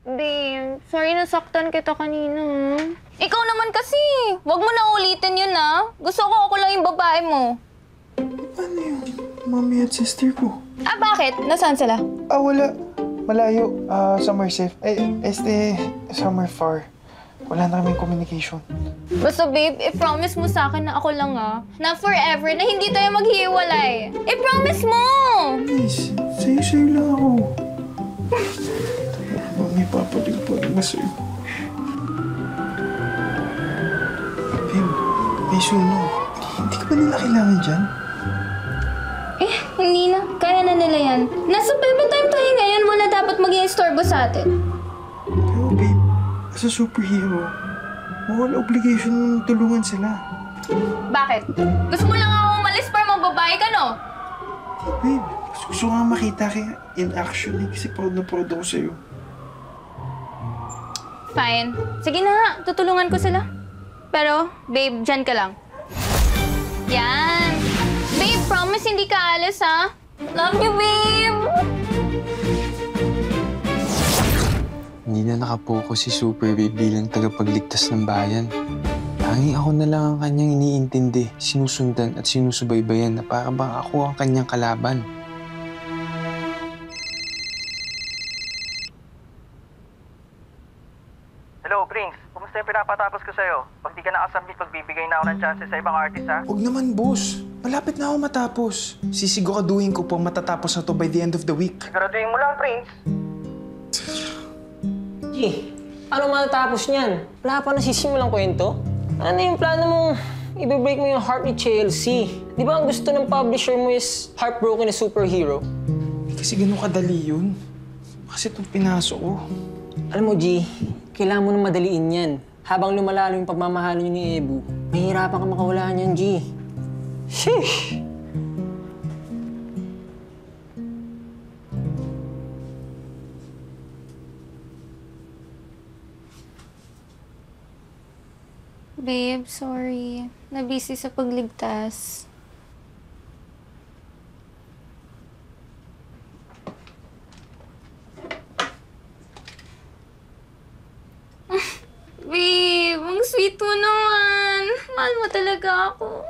Babe, sorry nasaktan kita kanina. Ikaw naman kasi. Huwag mo na ulitin yun, ah. Gusto ko ako lang yung babae mo. Ano yun? Mommy at sister ko. Ah, bakit? Nasaan sila? Wala. Malayo. Somewhere safe. Somewhere far. Wala na kaming communication. Basta babe, i-promise mo sa akin na ako lang na forever, na hindi tayo maghihiwalay. I-promise mo! Please, sa'yo lang ako. Mami, papalig na sa'yo. Babe, may sunog. Hindi ka ba nila kailangan dyan? Hindi na. Kaya na nila yan. Nasa bebe time tayo ngayon, wala dapat mag-i-istorbo sa atin. Pero babe, as a superhero, wala obligation tulungan sila. Bakit? Gusto mo lang ako umalis para magbabae ka, no? Babe, gusto nga makita kaya in action kasi proud na proud ako sa'yo. Fine. Sige na nga, tutulungan ko sila. Pero, babe, dyan ka lang. Yan. Babe, promise hindi ka alis, ha? Love you, babe! Hindi na nakapokus si Super Babe bilang tagapagligtas ng bayan. Tanging ako na lang ang kanyang iniintindi, sinusundan at sinusubaybayan na para bang ako ang kanyang kalaban. Hello, Prince. Kumusta yung pinapatapos ko sa'yo? Pag di ka nakasubmit, magbibigay na ako ng chances sa ibang artist, ha? Huwag naman, boss. Malapit na ako matapos. Sisiguraduhin ko pong matatapos na to by the end of the week. Siguraduhin mo lang, Prince. Paano matatapos niyan? Wala pa nasisimulang kwento? Ano yung plano mong i-break mo yung heart ni Chelsea? Di ba ang gusto ng publisher mo is heartbroken na superhero? Kasi ganun kadali yun. Kasi itong pinasok ko. Alam mo, G, kailangan mo nang madaliin yan. Habang lumalalo yung pagmamahal niyo ni Ebu, mahihirapan ka makawala niyan, G. Sheesh! Babe, sorry. Nabisi sa pagligtas. Babe, ang sweet mo naman. Mahal mo talaga ako.